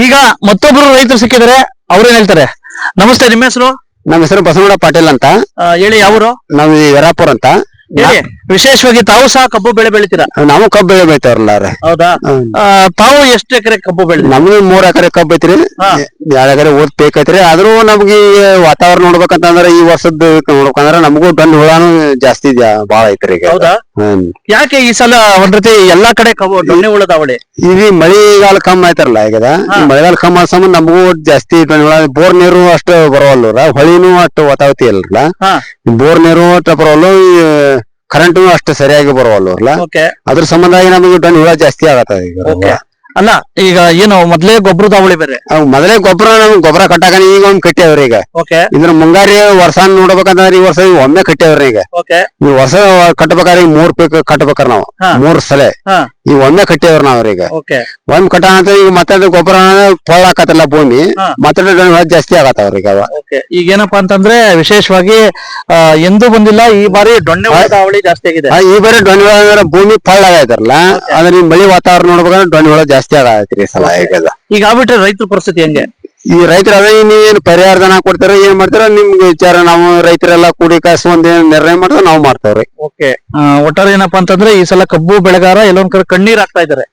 ಈಗ ಮತ್ತೊಬ್ರು ರೈತರು ಸಿಕ್ಕಿದ್ದಾರೆ, ಅವ್ರೇನ್ ಹೇಳ್ತಾರೆ. ನಮಸ್ತೆ, ನಿಮ್ಮ ಹೆಸರು? ನಮ್ಮ ಹೆಸರು ಬಸವಣ್ಣ ಪಾಟೀಲ್ ಅಂತ. ಹೇಳಿ, ಯಾವರು? ನಾವು ಯರಾಪುರ ಅಂತ. ಹೇಳಿ. ವಿಶೇಷವಾಗಿ ತಾವು ಸಹ ಕಬ್ಬು ಬೆಳೆ ಬೆಳಿತೀರಾ? ನಾವು ಕಬ್ಬು ಬೆಳೆ ಬೆಳಿತಾವ್ರಲ್ಲ. ಹೌದಾ? ತಾವು ಎಷ್ಟು ಎಕರೆ ಕಬ್ಬು ಬೆಳೆ? ನಮ್ದು 3 ಎಕರೆ ಕಬ್ಬು ಐತ್ರಿ, 2 ಎಕರೆ ಓದ್ ಬೇಕೈತ್ರಿ. ಆದ್ರೂ ನಮ್ಗೆ ವಾತಾವರಣ ನೋಡ್ಬೇಕಂತಂದ್ರ ಈ ವರ್ಷದ ನೋಡ್ಬೇಕಂದ್ರ ನಮಗೂ ಡೊಣ್ಣ ಹುಳಾನು ಜಾಸ್ತಿ ಬಾಳ ಐತ್ರಿ ಈಗ. ಹೌದಾ? ಯಾಕೆ ಈ ಸಲ ಒಂದ್ ರೀತಿ ಎಲ್ಲಾ ಕಡೆ ಕಬ್ಬು ಡೊಣ್ಣೆ ಹುಳದ ಅವಳಿ? ಈಗ ಮಳಿಗಾಲ ಕಮ್ಮಿ ಆಯ್ತಾರಲ್ಲ ಈಗದ. ಮಳೆಗಾಲ ಕಮ್ಮಿ ಆದ ಸಂಬಂಧ ನಮಗೂ ಜಾಸ್ತಿ ಡೊಣ್ಣ ಹುಳ. ಬೋರ್ ನೀರು ಅಷ್ಟು ಬರೋವಲ್ರ, ಹೊಳಿನೂ ಅಷ್ಟು ವಾತಾವತಿ ಅಲ್ರಲ್ಲ. ಬೋರ್ ನೀರು ಅಷ್ಟು ಬರೋವಲ್ಲು, ಕರೆಂಟ್ ಅಷ್ಟು ಸರಿಯಾಗಿ ಬರೋವಲ್ರಲ್ಲ. ಅದ್ರ ಸಂಬಂಧ ನಮಗೆ ಡೊಣ್ಣ ಹುಳ ಜಾಸ್ತಿ ಆಗತ್ತ ಈಗ. ಅಲ್ಲ, ಈಗ ಏನು ಮೊದ್ಲೇ ಗೊಬ್ಬರದ ಅವಳಿ ಬೇರೆ? ಮೊದಲೇ ಗೊಬ್ಬರ ನಮ್ಗೆ ಗೊಬ್ಬರ ಕಟ್ಟಾಕ ಈಗ ಒಮ್ಮೆ ಕಟ್ಟ್ಯಾವ್ರಿ. ಈಗ ಇದ್ರ ಮುಂಗಾರಿ ವರ್ಷ ನೋಡ್ಬೇಕಂದ್ರೆ ಈ ವರ್ಷ ಒಮ್ಮೆ ಕಟ್ಟ್ಯಾವ್ರಿ. ಈಗ ಈ ವರ್ಷ ಕಟ್ಬೇಕಾದ್ರೆ ಈಗ 3 ಪೀಕ್ ಕಟ್ಬೇಕಾರ ನಾವು, 3 ಸಲ ಈಗ ಒಮ್ಮೆ ಕಟ್ಟ್ಯಾವ್ರಿ ನಾವ್ರೀಗ. ಒಮ್ಮೆ ಕಟ್ಟ ಅಂತ ಈಗ ಮತ್ತೆ ಗೊಬ್ಬರ ಪೊಳ್ಳಾಕತ್ತಲ್ಲ ಭೂಮಿ, ಮತ್ತೆ ಜಾಸ್ತಿ ಆಗತ್ತವ್ರಿ ಈಗ. ಈಗ ಏನಪ್ಪಾ ಅಂತಂದ್ರೆ ವಿಶೇಷವಾಗಿ ಎಂದೂ ಬಂದಿಲ್ಲ ಈ ಬಾರಿ ಡೊಣ್ಣೆ ಹುಳದ ಅವಳಿ ಜಾಸ್ತಿ ಆಗಿದೆ. ಈ ಬಾರಿ ಡೊಣ್ಣೆ ಹುಳ ಅಂದ್ರೆ ಭೂಮಿ ಪಳ್ಳಾಗೈತಾರಲ್ಲ, ಅದ್ರ ಈ ಮಳಿ ವಾತಾವರಣ ನೋಡ್ಬೇಕಂದ್ರೆ ಡೊಣ್ಣೆ ಹುಳ ಜಾಸ್ತಿ ಆಗೈತ್ರಿ ಈ ಸಲ. ಈಗ ಆಗ್ಬಿಟ್ರೆ ರೈತರ ಪರಿಸ್ಥಿತಿ ಹೆಂಗೆ? ಈ ರೈತರ ಅದ ನೀವೇನು ಪರಿಹಾರ ಧನ ಕೊಡ್ತಾರ, ಏನ್ ಮಾಡ್ತಾರ ನಿಮ್ಗೆ ವಿಚಾರ. ನಾವು ರೈತರೆಲ್ಲ ಕೂಡಿ ಕಾಸು ಒಂದ್ ನಿರ್ಣಯ ಮಾಡ್ತಾರ, ನಾವ್ ಮಾಡ್ತಾವ್ರಿ. ಒಟ್ಟಾರೆ ಏನಪ್ಪಾ ಅಂತಂದ್ರೆ ಈ ಸಲ ಕಬ್ಬು ಬೆಳೆಗಾರ ಎಲ್ಲೊಂದ್ ಕಡೆ ಕಣ್ಣೀರ್ ಹಾಕ್ತಾ ಇದಾರೆ.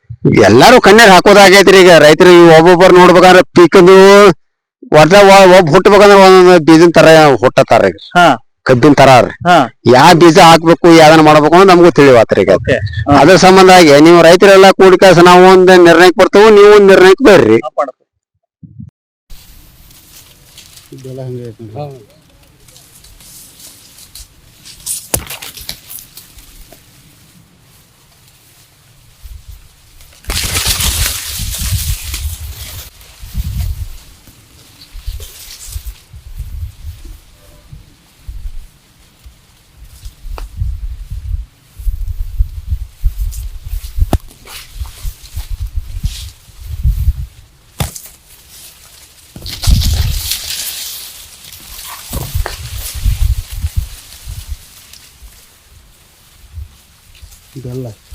ಎಲ್ಲಾರು ಕಣ್ಣೀರ್ ಹಾಕೋದಾಗೈತ್ರಿ ಈಗ. ರೈತರು ಒಬ್ಬೊಬ್ಬರು ನೋಡ್ಬೇಕಂದ್ರೆ ಪೀಕದು ಒಬ್ಬ ಹುಟ್ಟಬೇಕಂದ್ರೆ ಒಂದೊಂದ್ ಬೀಜನ್ ತರ ಹುಟ್ಟತಾರ ಈಗ, ಕಬ್ಬಿನ ತರ. ಯಾವ ಬೀಜ ಹಾಕ್ಬೇಕು, ಯಾವ್ದನ್ನ ಮಾಡ್ಬೇಕು ಅಂತ ನಮಗೂ ತಿಳಿವಾತ್ರಿ ಈಗ. ಅದ್ರ ಸಂಬಂಧ ಆಗಿ ನೀವು ರೈತರೆಲ್ಲ ಕೂಡಿ ಕಾಸು ನಾವು ಒಂದ್ ನಿರ್ಣಯಕ್ಕೆ ಬರ್ತೇವೆ, ನೀವು ಒಂದ್ ನಿರ್ಣಯಕ್ಕೆ ಬರ್ರಿ.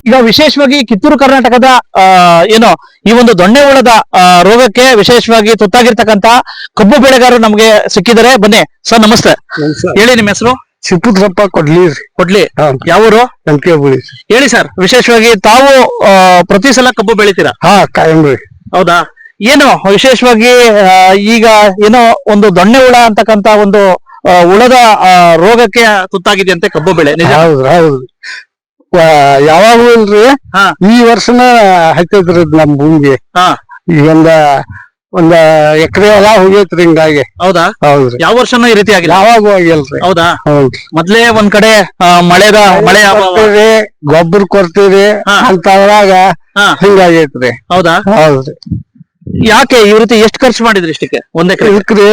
ಈಗ ವಿಶೇಷವಾಗಿ ಕಿತ್ತೂರು ಕರ್ನಾಟಕದ ಏನು ಈ ಒಂದು ದೊಣ್ಣೆ ಹುಳದ ರೋಗಕ್ಕೆ ವಿಶೇಷವಾಗಿ ತುತ್ತಾಗಿರ್ತಕ್ಕಂತ ಕಬ್ಬು ಬೆಳೆಗಾರರು ನಮ್ಗೆ ಸಿಕ್ಕಿದ್ದಾರೆ. ಬನ್ನಿ ಸರ್, ನಮಸ್ತೆ. ಹೇಳಿ, ನಿಮ್ಮ ಹೆಸರು? ಶಿವಪುತ್ರಪ್ಪ ಕೊಡ್ಲಿ. ಯಾವೂರು? ಹೇಳಿ ಸರ್, ವಿಶೇಷವಾಗಿ ತಾವು ಪ್ರತಿ ಸಲ ಕಬ್ಬು ಬೆಳಿತೀರಾ? ಕಾಯಂ. ಹೌದಾ? ಏನು ವಿಶೇಷವಾಗಿ ಈಗ ಏನೋ ಒಂದು ದೊಣ್ಣೆ ಹುಳ ಅಂತಕ್ಕಂತ ಒಂದು ಹುಳದ ರೋಗಕ್ಕೆ ತುತ್ತಾಗಿದೆ ಅಂತೆ ಕಬ್ಬು ಬೆಳೆ? ಹೌದು. ಯಾವಾಗೂ ಇಲ್ರಿ, ಈ ವರ್ಷನ ಹತ್ತೈತ್ರಿ ನಮ್ ಭೂಮಿಗೆ. ಈಗ ಒಂದ ಎಕರೆ ಎಲ್ಲ ಹೋಗೈತ್ರಿ ಹಿಂಗಾಗಿ. ಹೌದಾ? ಹೌದ್ರಿ. ಯಾವ ವರ್ಷನೂ ಈ ರೀತಿ ಆಗಿಲ್ಲ? ಯಾವಾಗೂ ಆಗಿಲ್ರಿ. ಹೌದಾ? ಹೌದ್ರಿ. ಮೊದ್ಲೇ ಒಂದ್ ಕಡೆ ಮಳೆ ಗೊಬ್ಬರ ಕೊಡ್ತೀರಿ ಅಂತದ್ರಾಗ ಹಿಂಗಾಗೈತ್ರಿ. ಹೌದಾ? ಹೌದ್ರಿ. ಯಾಕೆ ಈ ರೀತಿ ಎಷ್ಟು ಖರ್ಚು ಮಾಡಿದ್ರಿ ಇಷ್ಟಕ್ಕೆ? ಒಂದ್ ಎಕರೆ ಇದಕ್ರಿ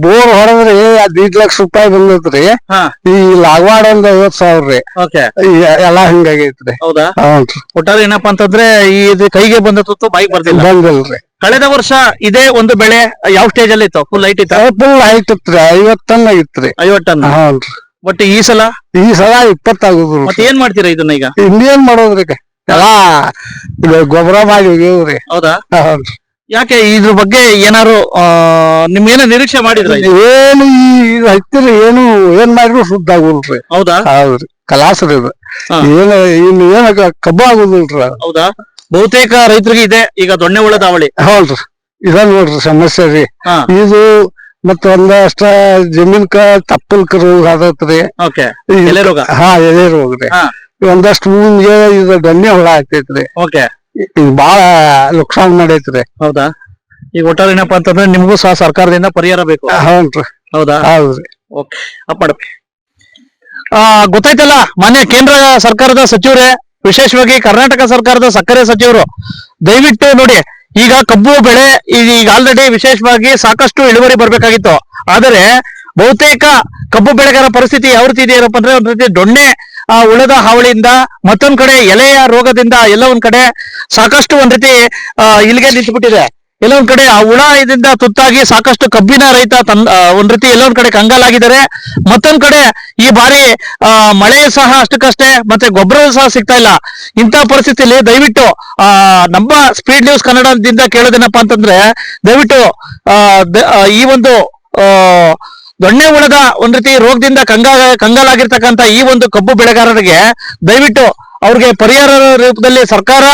ಬೋರ್ ಹೊರದ್ರಿ 5 ಲಕ್ಷ ರೂಪಾಯಿ ಬಂದೈತ್ರಿ. ಈ ಲಾಗವಾಡ ಒಂದ್ 50,000 ರೀ. ಎಲ್ಲಾ ಹಿಂಗಾಗೈತ್ರಿ. ಹೌದಾ? ಒಟ್ಟಾರೆ ಏನಪ್ಪಾ ಅಂತಂದ್ರೆ ಈ ಕೈಗೆ ಬಂದ ತುತ್ತು ಬಾಯಿಗೆ ಬಂದಿಲ್ರಿ. ಕಳೆದ ವರ್ಷ ಇದೇ ಒಂದು ಬೆಳೆ ಯಾವ ಸ್ಟೇಜ್ ಅಲ್ಲಿ ಇತ್ತು? ಫುಲ್ ಹೈಟ್ ಇತ್ತು? ಫುಲ್ ಹೈಟ್ ಇತ್ರಿ, 50 ಟನ್ ಆಗಿತ್ರಿ. 50 ಟನ್? ಹೌದ್ರಿ. ಬಟ್ ಈ ಸಲ 20 ಆಗುದ್ರಿ. ಮತ್ತೆ ಏನ್ ಮಾಡ್ತೀರಾ ಇದನ್ನ ಈಗ? ಇನ್ನೇನ್ ಮಾಡೋದ್ರಿ, ಎಲ್ಲಾ ಗೊಬ್ಬರ ಮಾಡಿ ಹೋಗ್ಯವ್ರಿ. ಹೌದಾ? ಹೌದ್ರಿ. ಯಾಕೆ ಇದ್ರ ಬಗ್ಗೆ ಏನಾರು ನಿಮ್ಗೇನ ನಿರೀಕ್ಷೆ ಮಾಡಿದ್ರ? ಏನು ಹತ್ತಿರ ಏನ್ ಮಾಡಿದ್ರು ಶುದ್ಧ ಆಗುಲ್ರಿ. ಹೌದಾ? ಹೌದ್ರಿ. ಕಲಾಸ್ರಿ ಇದು. ಏನ ಕಬ್ಬು ಆಗುದಿಲ್ರಿ. ಹೌದಾ? ಬಹುತೇಕ ರೈತರಿಗೆ ಇದೆ ಈಗ ದೊಣ್ಣೆ ಹುಳದ ಅವಳಿ. ಹೌದ್ರಿ. ಇದ ನೋಡ್ರಿ ಸಮಸ್ಯೆ ರೀ ಇದು. ಮತ್ತ ಒಂದಷ್ಟ ಜಮೀನ್ಕ ತಪ್ಪಲ್ಕ ರೋಗ ಆಗತ್ರಿ. ಎಲೆ ರೋಗ? ಎಲೆ ರೋಗ ರೀ. ಒಂದಷ್ಟು ಭೂಮಿಗೆ ಇದು ದೊಣ್ಣೆ ಹುಳ ಆಗ್ತೈತ್ರಿ. ಈಗ ಬಾಳ ನುಕ್ಸಾನ್ ಮಾಡೈತ್ರಿ. ಹೌದಾ? ಈಗ ಒಟ್ಟಾರೆ ಏನಪ್ಪಾ ಅಂತಂದ್ರೆ ನಿಮ್ಗೂ ಸಹ ಸರ್ಕಾರದಿಂದ ಪರಿಹಾರ ಬೇಕು. ಹೌದ್ರಿ. ಹೌದಾ? ಹೌದ್ರಿ. ಗೊತ್ತಾಯ್ತಲ್ಲ, ಮಾನ್ಯ ಕೇಂದ್ರ ಸರ್ಕಾರದ ಸಚಿವರೇ, ವಿಶೇಷವಾಗಿ ಕರ್ನಾಟಕ ಸರ್ಕಾರದ ಸಕ್ಕರೆ ಸಚಿವರು, ದಯವಿಟ್ಟು ನೋಡಿ, ಈಗ ಕಬ್ಬು ಬೆಳೆ ಈಗ ಆಲ್ರೆಡಿ ವಿಶೇಷವಾಗಿ ಸಾಕಷ್ಟು ಇಳುವರಿ ಬರ್ಬೇಕಾಗಿತ್ತು. ಆದರೆ ಬಹುತೇಕ ಕಬ್ಬು ಬೆಳೆಗಾರ ಪರಿಸ್ಥಿತಿ ಯಾವ ರೀತಿ ಇದೆಯಪ್ಪ ಅಂದ್ರೆ ಒಂದ್ ರೀತಿ ದೊಣ್ಣೆ ಹುಳದ ಹಾವಳಿಯಿಂದ, ಮತ್ತೊಂದ್ ಕಡೆ ಎಲೆಯ ರೋಗದಿಂದ, ಎಲ್ಲ ಒಂದ್ ಕಡೆ ಸಾಕಷ್ಟು ಒಂದ್ ರೀತಿ ಇಲ್ಲಿಗೆ ನಿಂತುಬಿಟ್ಟಿದೆ. ಎಲ್ಲ ಒಂದ್ ಕಡೆ ಆ ಹುಳ ಇದರಿಂದ ತುತ್ತಾಗಿ ಸಾಕಷ್ಟು ಕಬ್ಬಿನ ರೈತ ಒಂದ್ ರೀತಿ ಎಲ್ಲ ಒಂದ್ ಕಡೆ ಕಂಗಾಲಾಗಿದ್ದಾರೆ. ಮತ್ತೊಂದ್ ಕಡೆ ಈ ಬಾರಿ ಮಳೆ ಸಹ ಅಷ್ಟಕ್ಕಷ್ಟೇ, ಮತ್ತೆ ಗೊಬ್ಬರ ಸಹ ಸಿಗ್ತಾ ಇಲ್ಲ. ಇಂಥ ಪರಿಸ್ಥಿತಿಯಲ್ಲಿ ದಯವಿಟ್ಟು ನಮ್ಮ ಸ್ಪೀಡ್ ನ್ಯೂಸ್ ಕನ್ನಡದಿಂದ ಕೇಳೋದೇನಪ್ಪಾ ಅಂತಂದ್ರೆ, ದಯವಿಟ್ಟು ಈ ಒಂದು ದೊಣ್ಣೆ ಹುಳದ ಒಂದ್ ರೀತಿ ರೋಗದಿಂದ ಕಂಗಾಲಾಗಿರ್ತಕ್ಕಂಥ ಈ ಒಂದು ಕಬ್ಬು ಬೆಳೆಗಾರರಿಗೆ ದಯವಿಟ್ಟು ಅವ್ರಿಗೆ ಪರಿಹಾರ ರೂಪದಲ್ಲಿ ಸರ್ಕಾರ,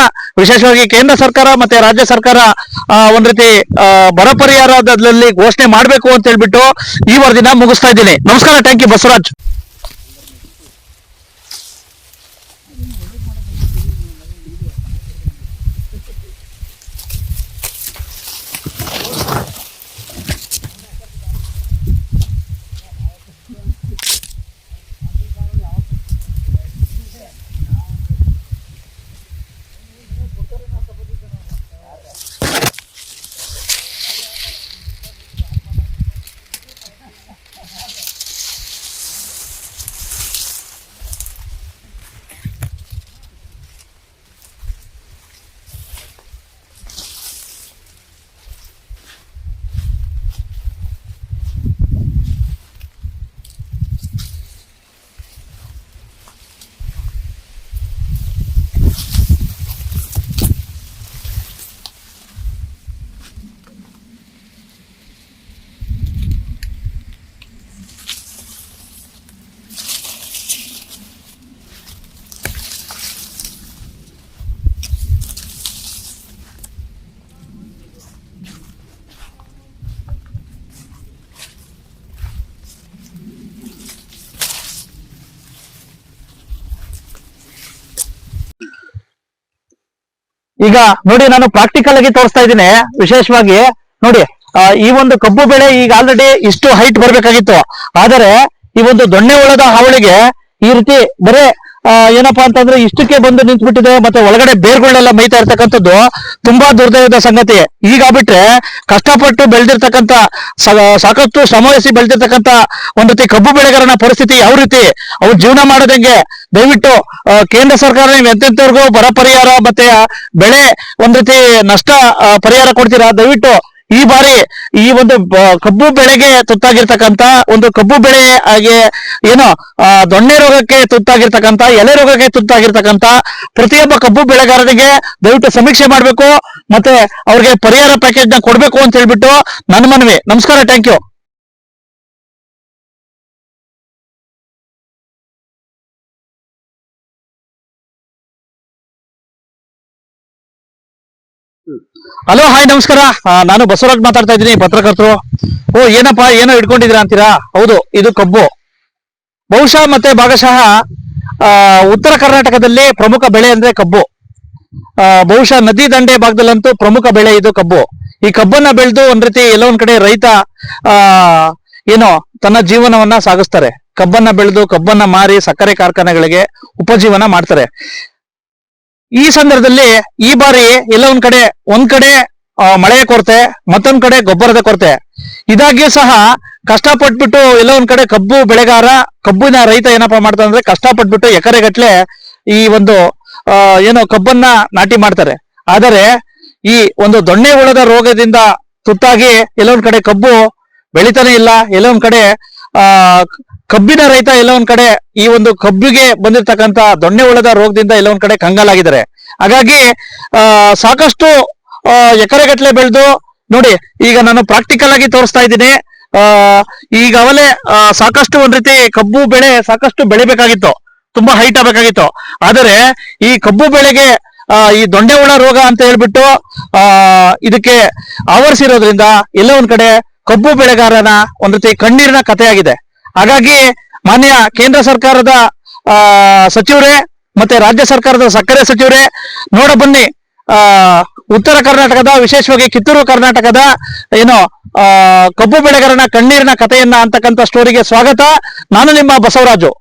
ವಿಶೇಷವಾಗಿ ಕೇಂದ್ರ ಸರ್ಕಾರ ಮತ್ತೆ ರಾಜ್ಯ ಸರ್ಕಾರ ಒಂದ್ ರೀತಿ ಬರ ಪರಿಹಾರದಲ್ಲಿ ಘೋಷಣೆ ಮಾಡ್ಬೇಕು ಅಂತ ಹೇಳ್ಬಿಟ್ಟು ಈ ವರದಿನ ಮುಗಿಸ್ತಾ ಇದ್ದೀನಿ. ನಮಸ್ಕಾರ, ಥ್ಯಾಂಕ್ ಯು ಬಸವರಾಜ್. ಈಗ ನೋಡಿ, ನಾನು ಪ್ರಾಕ್ಟಿಕಲ್ ಆಗಿ ತೋರಿಸ್ತಾ ಇದ್ದೀನಿ. ವಿಶೇಷವಾಗಿ ನೋಡಿ, ಈ ಒಂದು ಕಬ್ಬು ಬೆಳೆ ಈಗ ಆಲ್ರೆಡಿ ಇಷ್ಟು ಹೈಟ್ ಬರ್ಬೇಕಾಗಿತ್ತು. ಆದರೆ ಈ ಒಂದು ದೊಣ್ಣೆ ಹುಳದ ಹಾವಳಿಗೆ ಈ ರೀತಿ ಬರೇ ಏನಪ್ಪಾ ಅಂತಂದ್ರೆ ಇಷ್ಟಕ್ಕೆ ಬಂದು ನಿಂತ್ಬಿಟ್ಟಿದೆ. ಮತ್ತೆ ಒಳಗಡೆ ಬೇರ್ಗಳೆಲ್ಲ ಮೈತಾ ಇರ್ತಕ್ಕಂಥದ್ದು ತುಂಬಾ ದುರ್ದೈವದ ಸಂಗತಿ. ಈಗ ಬಿಟ್ರೆ ಕಷ್ಟಪಟ್ಟು ಬೆಳೆದಿರ್ತಕ್ಕಂಥ ಸಾಕಷ್ಟು ಶ್ರಮವಹಿಸಿ ಬೆಳೆದಿರ್ತಕ್ಕಂಥ ಒಂದ್ ರೀತಿ ಕಬ್ಬು ಬೆಳೆಗಾರನ ಪರಿಸ್ಥಿತಿ ಯಾವ ರೀತಿ ಅವ್ರು ಜೀವನ ಮಾಡೋದಂಗೆ. ದಯವಿಟ್ಟು ಕೇಂದ್ರ ಸರ್ಕಾರ ನೀವು ಎಂತೆಂತವ್ರಿಗೂ ಬರ ಪರಿಹಾರ ಮತ್ತೆ ಬೆಳೆ ಒಂದ್ ರೀತಿ ನಷ್ಟ ಪರಿಹಾರ ಕೊಡ್ತೀರಾ. ದಯವಿಟ್ಟು ಈ ಬಾರಿ ಈ ಒಂದು ಕಬ್ಬು ಬೆಳೆಗೆ ತುತ್ತಾಗಿರ್ತಕ್ಕಂಥ ಒಂದು ಕಬ್ಬು ಬೆಳೆ ಹಾಗೆ ಏನೋ ದೊಣ್ಣೆ ರೋಗಕ್ಕೆ ತುತ್ತಾಗಿರ್ತಕ್ಕಂಥ, ಎಲೆ ರೋಗಕ್ಕೆ ತುತ್ತಾಗಿರ್ತಕ್ಕಂಥ ಪ್ರತಿಯೊಬ್ಬ ಕಬ್ಬು ಬೆಳೆಗಾರನಿಗೆ ದಯವಿಟ್ಟು ಸಮೀಕ್ಷೆ ಮಾಡಬೇಕು, ಮತ್ತೆ ಅವ್ರಿಗೆ ಪರಿಹಾರ ಪ್ಯಾಕೇಜ್ ನ ಕೊಡ್ಬೇಕು ಅಂತ ಹೇಳ್ಬಿಟ್ಟು ನನ್ನ ಮನವಿ. ನಮಸ್ಕಾರ, ಥ್ಯಾಂಕ್ ಯು. ಹಲೋ, ಹಾಯ್, ನಮಸ್ಕಾರ. ನಾನು ಬಸವರಾಜ್ ಮಾತಾಡ್ತಾ ಇದ್ದೀನಿ, ಪತ್ರಕರ್ತರು. ಏನಪ್ಪಾ ಏನೋ ಇಟ್ಕೊಂಡಿದ್ದೀರಾ ಅಂತೀರಾ? ಹೌದು, ಇದು ಕಬ್ಬು. ಬಹುಶಃ ಮತ್ತೆ ಭಾಗಶಃ ಉತ್ತರ ಕರ್ನಾಟಕದಲ್ಲಿ ಪ್ರಮುಖ ಬೆಳೆ ಅಂದ್ರೆ ಕಬ್ಬು. ಬಹುಶಃ ನದಿ ದಂಡೆ ಭಾಗದಲ್ಲಂತೂ ಪ್ರಮುಖ ಬೆಳೆ ಇದು ಕಬ್ಬು. ಈ ಕಬ್ಬನ್ನ ಬೆಳೆದು ಒಂದ್ ರೀತಿ ಎಲ್ಲ ಒಂದ್ ಕಡೆ ರೈತ ಏನೋ ತನ್ನ ಜೀವನವನ್ನ ಸಾಗಿಸ್ತಾರೆ. ಕಬ್ಬನ್ನ ಬೆಳೆದು ಕಬ್ಬನ್ನ ಮಾರಿ ಸಕ್ಕರೆ ಕಾರ್ಖಾನೆಗಳಿಗೆ ಉಪಜೀವನ ಮಾಡ್ತಾರೆ. ಈ ಸಂದರ್ಭದಲ್ಲಿ ಈ ಬಾರಿ ಎಲ್ಲ ಒಂದ್ ಕಡೆ ಮಳೆಯ ಕೊರತೆ, ಮತ್ತೊಂದ್ ಕಡೆ ಗೊಬ್ಬರದ ಕೊರತೆ. ಇದಾಗಿಯೂ ಸಹ ಕಷ್ಟಪಟ್ಬಿಟ್ಟು ಎಲ್ಲ ಒಂದ್ ಕಡೆ ಕಬ್ಬು ಬೆಳೆಗಾರ, ಕಬ್ಬಿನ ರೈತ ಏನಪ್ಪಾ ಮಾಡ್ತಾರೆ ಅಂದ್ರೆ ಕಷ್ಟಪಟ್ಬಿಟ್ಟು ಎಕರೆಗಟ್ಲೆ ಈ ಒಂದು ಏನೋ ಕಬ್ಬನ್ನ ನಾಟಿ ಮಾಡ್ತಾರೆ. ಆದರೆ ಈ ಒಂದು ದೊಣ್ಣೆ ಹುಳದ ರೋಗದಿಂದ ತುತ್ತಾಗಿ ಎಲ್ಲ ಒಂದ್ ಕಡೆ ಕಬ್ಬು ಬೆಳಿತಾನೆ ಇಲ್ಲ. ಎಲ್ಲ ಒಂದ್ ಕಡೆ ಕಬ್ಬಿನ ರೈತ ಎಲ್ಲ ಒಂದ್ ಕಡೆ ಈ ಒಂದು ಕಬ್ಬಿಗೆ ಬಂದಿರತಕ್ಕಂತ ದೊಣ್ಣೆ ಹುಳದ ರೋಗದಿಂದ ಎಲ್ಲ ಒಂದ್ ಕಡೆ ಕಂಗಾಲಾಗಿದ್ದಾರೆ. ಹಾಗಾಗಿ ಸಾಕಷ್ಟು ಎಕರೆಗಟ್ಲೆ ಬೆಳೆದು ನೋಡಿ, ಈಗ ನಾನು ಪ್ರಾಕ್ಟಿಕಲ್ ಆಗಿ ತೋರಿಸ್ತಾ ಇದ್ದೀನಿ. ಈಗಾಗಲೇ ಸಾಕಷ್ಟು ಒಂದ್ ರೀತಿ ಕಬ್ಬು ಬೆಳೆ ಸಾಕಷ್ಟು ಬೆಳಿಬೇಕಾಗಿತ್ತು, ತುಂಬಾ ಹೈಟ್ ಆಗಬೇಕಾಗಿತ್ತು. ಆದರೆ ಈ ಕಬ್ಬು ಬೆಳೆಗೆ ಈ ದೊಣ್ಣೆ ಹುಳ ರೋಗ ಅಂತ ಹೇಳ್ಬಿಟ್ಟು ಇದಕ್ಕೆ ಆವರಿಸಿರೋದ್ರಿಂದ ಎಲ್ಲ ಒಂದ್ ಕಡೆ ಕಬ್ಬು ಬೆಳೆಗಾರನ ಒಂದ್ ರೀತಿ ಕಣ್ಣೀರಿನ ಕಥೆಯಾಗಿದೆ. ಹಾಗಾಗಿ ಮಾನ್ಯ ಕೇಂದ್ರ ಸರ್ಕಾರದ ಸಚಿವರೇ ಮತ್ತೆ ರಾಜ್ಯ ಸರ್ಕಾರದ ಸಕ್ಕರೆ ಸಚಿವರೇ, ನೋಡ ಬನ್ನಿ, ಉತ್ತರ ಕರ್ನಾಟಕದ, ವಿಶೇಷವಾಗಿ ಕಿತ್ತೂರು ಕರ್ನಾಟಕದ ಏನೋ ಕಬ್ಬು ಬೆಳೆಗಾರನ ಕಣ್ಣೀರಿನ ಕಥೆಯನ್ನ ಅಂತಕ್ಕಂಥ ಸ್ಟೋರಿಗೆ ಸ್ವಾಗತ. ನಾನು ನಿಮ್ಮ ಬಸವರಾಜು.